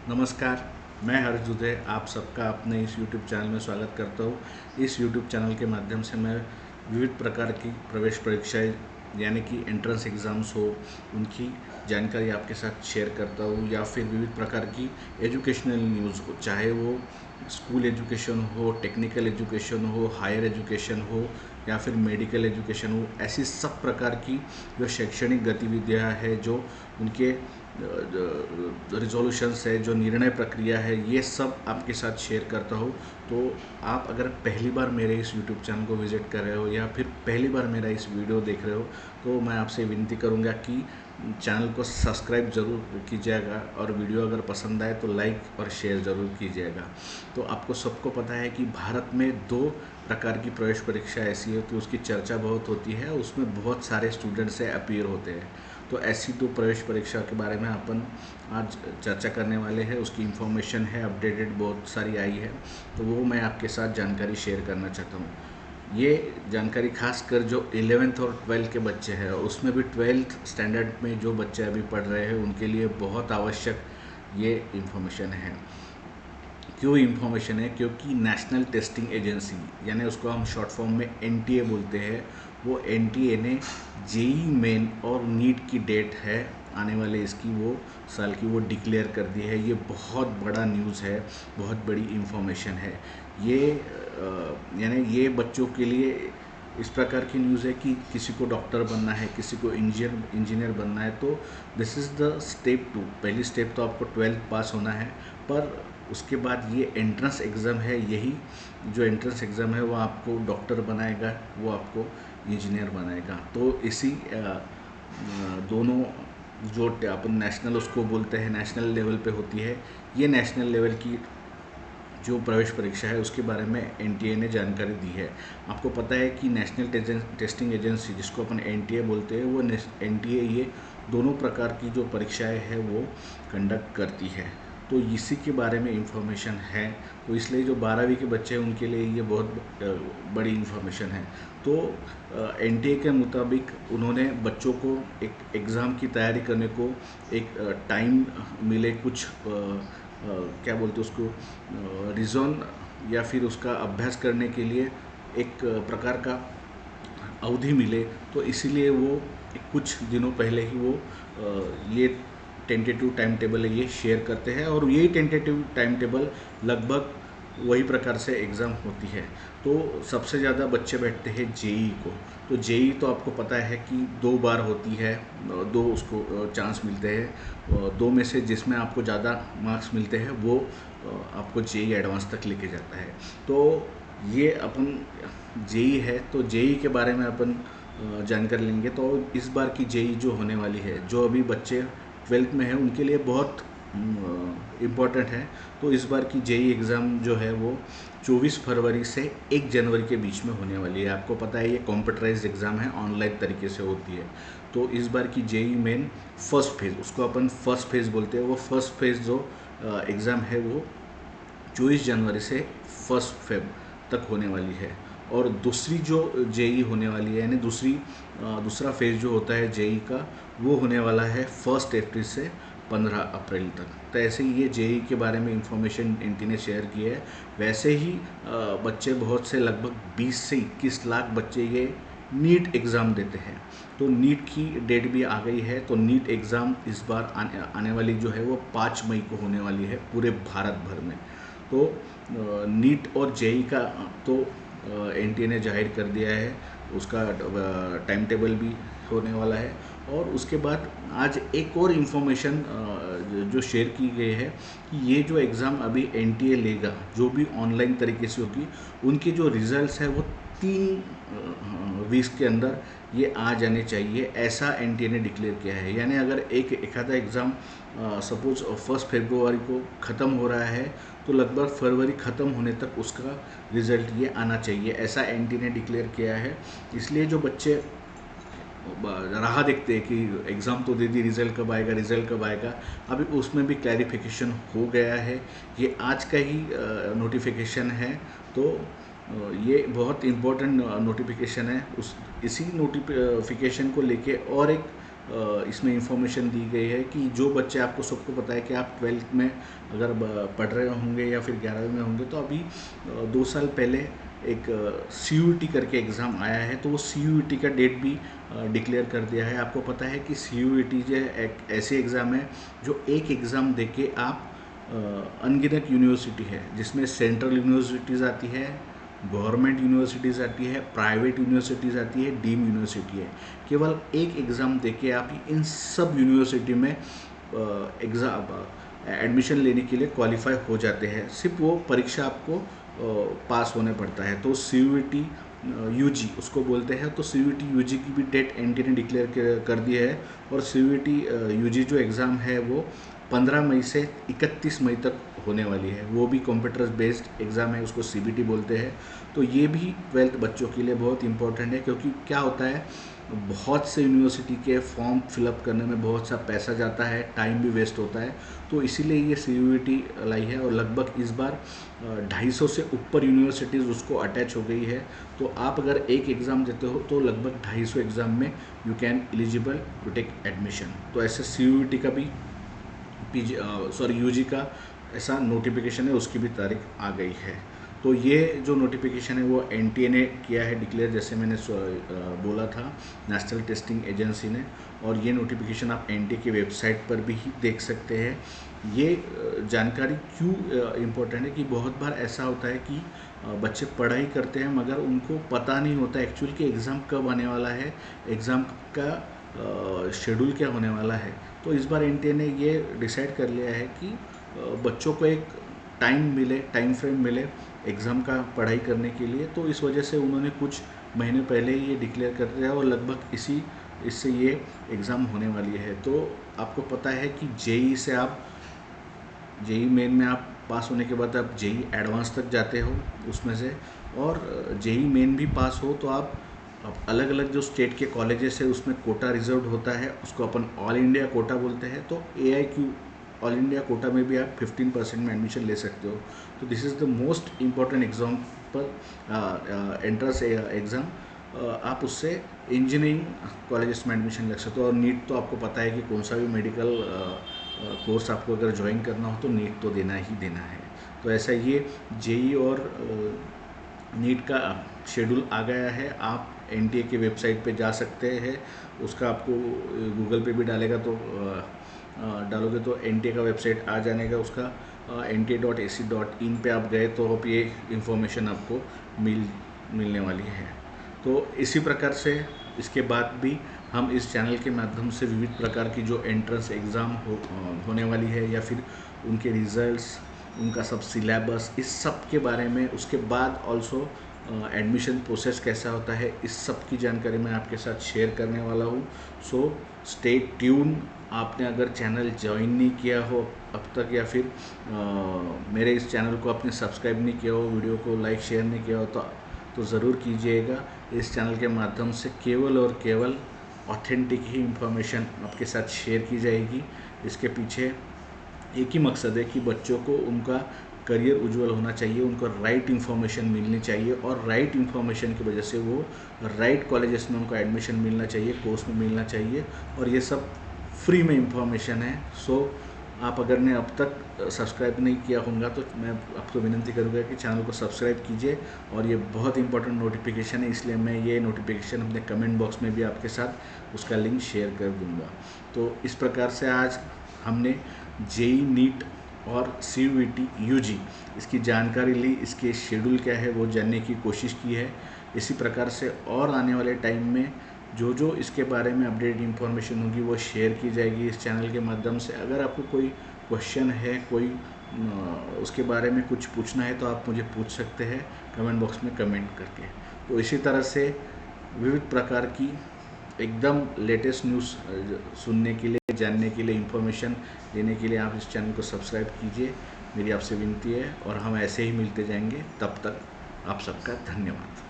नमस्कार, मैं हर्ष दुधे आप सबका अपने इस YouTube चैनल में स्वागत करता हूँ। इस YouTube चैनल के माध्यम से मैं विविध प्रकार की प्रवेश परीक्षाएं यानी कि एंट्रेंस एग्ज़ाम्स हो, उनकी जानकारी आपके साथ शेयर करता हूँ या फिर विविध प्रकार की एजुकेशनल न्यूज़ हो, चाहे वो स्कूल एजुकेशन हो, टेक्निकल एजुकेशन हो, हायर एजुकेशन हो या फिर मेडिकल एजुकेशन हो। ऐसी सब प्रकार की जो शैक्षणिक गतिविधियाँ हैं, जो उनके रिजोल्यूशंस है, जो निर्णय प्रक्रिया है, ये सब आपके साथ शेयर करता हूँ। तो आप अगर पहली बार मेरे इस यूट्यूब चैनल को विज़िट कर रहे हो या फिर पहली बार मेरा इस वीडियो देख रहे हो, तो मैं आपसे विनती करूँगा कि चैनल को सब्सक्राइब ज़रूर कीजिएगा और वीडियो अगर पसंद आए तो लाइक और शेयर ज़रूर कीजिएगा। तो आपको सबको पता है कि भारत में दो प्रकार की प्रवेश परीक्षा ऐसी है कि उसकी चर्चा बहुत होती है, उसमें बहुत सारे स्टूडेंट्स से अपीयर होते हैं। तो ऐसी दो प्रवेश परीक्षा के बारे में अपन आज चर्चा करने वाले हैं। उसकी इन्फॉर्मेशन है अपडेटेड बहुत सारी आई है, तो वो मैं आपके साथ जानकारी शेयर करना चाहता हूँ। ये जानकारी खासकर जो 11th और 12th के बच्चे हैं, उसमें भी 12th स्टैंडर्ड में जो बच्चे अभी पढ़ रहे हैं उनके लिए बहुत आवश्यक ये इन्फॉर्मेशन है। क्यों इन्फॉर्मेशन है? क्योंकि नेशनल टेस्टिंग एजेंसी यानी उसको हम शॉर्ट फॉर्म में एनटीए बोलते हैं, वो एनटीए ने जेई मेन और नीट की डेट है आने वाले इसकी वो साल की वो डिक्लेयर कर दी है। ये बहुत बड़ा न्यूज़ है, बहुत बड़ी इन्फॉर्मेशन है ये। यानी ये बच्चों के लिए इस प्रकार की न्यूज़ है कि किसी को डॉक्टर बनना है, किसी को इंजीनियर बनना है, तो दिस इज़ द स्टेप 2। पहली स्टेप तो आपको 12th पास होना है, पर उसके बाद ये एंट्रेंस एग्ज़ाम है। यही जो एंट्रेंस एग्ज़ाम है वो आपको डॉक्टर बनाएगा, वो आपको इंजीनियर बनाएगा। तो इसी दोनों जो अपन नेशनल उसको बोलते हैं, नेशनल लेवल पे होती है। ये नेशनल लेवल की जो प्रवेश परीक्षा है उसके बारे में एनटीए ने जानकारी दी है। आपको पता है कि नेशनल टेस्टिंग एजेंसी, जिसको अपन एनटीए बोलते हैं, वो एनटीए ये दोनों प्रकार की जो परीक्षाएं हैं वो कंडक्ट करती है। तो इसी के बारे में इंफॉर्मेशन है। तो इसलिए जो 12वीं के बच्चे हैं उनके लिए ये बहुत बड़ी इंफॉर्मेशन है। तो एनटीए के मुताबिक उन्होंने बच्चों को एक एग्ज़ाम की तैयारी करने को एक टाइम मिले, कुछ क्या बोलते हैं उसको, रिजन या फिर उसका अभ्यास करने के लिए एक प्रकार का अवधि मिले, तो इसीलिए वो कुछ दिनों पहले ही वो ये टेंटेटिव टाइम टेबल है ये शेयर करते हैं। और यही टेंटेटिव टाइम टेबल लगभग वही प्रकार से एग्ज़ाम होती है। तो सबसे ज़्यादा बच्चे बैठते हैं जेई को। तो जेई तो आपको पता है कि 2 बार होती है, 2 उसको चांस मिलते हैं। 2 में से जिसमें आपको ज़्यादा मार्क्स मिलते हैं वो आपको जेई एडवांस तक लेके जाता है। तो ये अपन जेई है, तो जेई के बारे में अपन जानकारी लेंगे। तो इस बार की जेई जो होने वाली है, जो अभी बच्चे 12th में हैं उनके लिए बहुत इम्पॉर्टेंट है। तो इस बार की जेई एग्ज़ाम जो है वो 24 फरवरी से 1 जनवरी के बीच में होने वाली है। आपको पता है ये कंप्यूटराइज्ड एग्ज़ाम है, ऑनलाइन तरीके से होती है। तो इस बार की जेई मेन फर्स्ट फेज़, उसको अपन फर्स्ट फेज़ बोलते हैं, वो फर्स्ट फेज़ जो एग्ज़ाम है वो 24 जनवरी से 1 फेब तक होने वाली है। और दूसरी जो जेई होने वाली है, यानी दूसरा फेज़ जो होता है जेई का, वो होने वाला है 1 अप्रैल से 15 अप्रैल तक। तो ऐसे ही ये जेई के बारे में इंफॉर्मेशन एनटी ने शेयर की है। वैसे ही बच्चे बहुत से, लगभग 20 से 21 लाख बच्चे ये नीट एग्ज़ाम देते हैं। तो नीट की डेट भी आ गई है। तो नीट एग्ज़ाम इस बार आने वाली जो है वो 5 मई को होने वाली है पूरे भारत भर में। तो नीट और जेई का तो एनटीए ने जाहिर कर दिया है, उसका टाइम टेबल भी होने वाला है। और उसके बाद आज एक और इन्फॉर्मेशन जो शेयर की गई है कि ये जो एग्ज़ाम अभी एनटीए लेगा, जो भी ऑनलाइन तरीके से होगी, उनके जो रिजल्ट्स है वो 3 वीक्स के अंदर ये आ जाने चाहिए, ऐसा एनटीए ने डिक्लेयर किया है। यानी अगर एक आधा एग्ज़ाम सपोज 1 फरवरी को ख़त्म हो रहा है, तो लगभग फरवरी ख़त्म होने तक उसका रिज़ल्ट ये आना चाहिए, ऐसा एनटी ने डिक्लेयर किया है। इसलिए जो बच्चे राह देखते हैं कि एग्ज़ाम तो दे दी, रिज़ल्ट कब आएगा, अभी उसमें भी क्लैरिफिकेशन हो गया है। ये आज का ही नोटिफिकेशन है। तो ये बहुत इम्पोर्टेंट नोटिफिकेशन है। इसी नोटिफिकेशन को लेके और एक इसमें इंफॉर्मेशन दी गई है कि जो बच्चे, आपको सबको पता है कि आप 12th में अगर पढ़ रहे होंगे या फिर 11वीं में होंगे तो अभी 2 साल पहले एक CUET करके एग्ज़ाम आया है, तो वो CUET का डेट भी डिक्लेयर कर दिया है। आपको पता है कि CUET जो एक ऐसी एग्ज़ाम है जो एक एग्ज़ाम देके आप अनगिनत यूनिवर्सिटी है जिसमें सेंट्रल यूनिवर्सिटीज़ आती है, गवर्नमेंट यूनिवर्सिटीज़ आती है, प्राइवेट यूनिवर्सिटीज़ आती है, डीम यूनिवर्सिटी है। केवल एक एग्ज़ाम देके आप इन सब यूनिवर्सिटी में एडमिशन लेने के लिए क्वालिफाई हो जाते हैं। सिर्फ वो परीक्षा आपको पास होने पड़ता है। तो CUET UG उसको बोलते हैं। तो CUET UG की भी डेट NTA ने डिक्लेयर कर दी है और CUET UG जो एग्ज़ाम है वो 15 मई से 31 मई तक होने वाली है। वो भी कंप्यूटर बेस्ड एग्ज़ाम है, उसको CBT बोलते हैं। तो ये भी 12th बच्चों के लिए बहुत इंपॉर्टेंट है, क्योंकि क्या होता है, बहुत से यूनिवर्सिटी के फॉर्म फिलअप करने में बहुत सा पैसा जाता है, टाइम भी वेस्ट होता है। तो इसीलिए ये CUET लाई है और लगभग इस बार 250 से ऊपर यूनिवर्सिटीज़ उसको अटैच हो गई है। तो आप अगर एक एग्ज़ाम देते हो तो लगभग 250 एग्ज़ाम में you can eligible to take admission. तो ऐसे CUET का भी UG का ऐसा नोटिफिकेशन है, उसकी भी तारीख आ गई है। तो ये जो नोटिफिकेशन है वो NTA ने किया है डिक्लेयर, जैसे मैंने बोला था, नेशनल टेस्टिंग एजेंसी ने। और ये नोटिफिकेशन आप NTA की वेबसाइट पर भी देख सकते हैं। ये जानकारी क्यों इम्पोर्टेंट है कि बहुत बार ऐसा होता है कि बच्चे पढ़ाई करते हैं मगर उनको पता नहीं होता एक्चुअली कि एग्ज़ाम कब आने वाला है, एग्ज़ाम का शेड्यूल क्या होने वाला है। तो इस बार NTA ने ये डिसाइड कर लिया है कि बच्चों को एक टाइम फ्रेम मिले एग्ज़ाम का पढ़ाई करने के लिए। तो इस वजह से उन्होंने कुछ महीने पहले ही ये डिक्लेयर कर दिया और लगभग इससे ये एग्ज़ाम होने वाली है। तो आपको पता है कि JEE से आप JEE मेन में आप पास होने के बाद आप JEE एडवांस तक जाते हो उसमें से, और JEE मेन भी पास हो तो आप अलग अलग जो स्टेट के कॉलेजेस है उसमें कोटा रिजर्व होता है, उसको अपन ऑल इंडिया कोटा बोलते हैं। तो AIQ ऑल इंडिया कोटा में भी आप 15% में एडमिशन ले सकते हो। तो this is the most important example, entrance exam. आप उससे इंजीनियरिंग कॉलेजेस में एडमिशन ले सकते हो। और नीट तो आपको पता है कि कौन सा भी मेडिकल कोर्स आपको अगर ज्वाइन करना हो तो नीट तो देना ही देना है। तो ऐसा ये JEE और नीट का शेड्यूल आ गया है। आप NTA की वेबसाइट पे जा सकते हैं, उसका आपको गूगल पे भी डालोगे तो NTA का वेबसाइट आ जाने का, उसका nta.ac.in पे आप गए तो आप ये इंफॉर्मेशन आपको मिलने वाली है। तो इसी प्रकार से इसके बाद भी हम इस चैनल के माध्यम से विविध प्रकार की जो एंट्रेंस एग्ज़ाम होने वाली है या फिर उनके रिज़ल्ट्स, उनका सब सिलेबस, इस सब के बारे में, उसके बाद ऑल्सो एडमिशन प्रोसेस कैसा होता है, इस सब की जानकारी मैं आपके साथ शेयर करने वाला हूँ। So stay tune. आपने अगर चैनल ज्वाइन नहीं किया हो अब तक या फिर मेरे इस चैनल को आपने सब्सक्राइब नहीं किया हो, वीडियो को लाइक शेयर नहीं किया हो तो ज़रूर कीजिएगा। इस चैनल के माध्यम से केवल और केवल ऑथेंटिक ही इंफॉर्मेशन आपके साथ शेयर की जाएगी। इसके पीछे एक ही मकसद है कि बच्चों को उनका करियर उज्जवल होना चाहिए, उनको राइट इन्फॉर्मेशन मिलनी चाहिए और राइट इन्फॉर्मेशन की वजह से वो राइट कॉलेजेस में उनको एडमिशन मिलना चाहिए, कोर्स में मिलना चाहिए। और ये सब फ्री में इंफॉर्मेशन है। सो आप अगर ने अब तक सब्सक्राइब नहीं किया होगा तो मैं आपको विनती करूँगा कि चैनल को सब्सक्राइब कीजिए। और ये बहुत इंपॉर्टेंट नोटिफिकेशन है, इसलिए मैं ये नोटिफिकेशन अपने कमेंट बॉक्स में भी आपके साथ उसका लिंक शेयर कर दूँगा। तो इस प्रकार से आज हमने JEE नीट और CUET UG इसकी जानकारी ली, इसके शेड्यूल क्या है वो जानने की कोशिश की है। इसी प्रकार से और आने वाले टाइम में जो इसके बारे में अपडेट इन्फॉर्मेशन होगी वो शेयर की जाएगी इस चैनल के माध्यम से। अगर आपको कोई क्वेश्चन है, कोई उसके बारे में कुछ पूछना है तो आप मुझे पूछ सकते हैं कमेंट बॉक्स में कमेंट करके। तो इसी तरह से विविध प्रकार की एकदम लेटेस्ट न्यूज़ सुनने के लिए, जानने के लिए, इन्फॉर्मेशन लेने के लिए आप इस चैनल को सब्सक्राइब कीजिए, मेरी आपसे विनती है। और हम ऐसे ही मिलते जाएंगे, तब तक आप सबका धन्यवाद।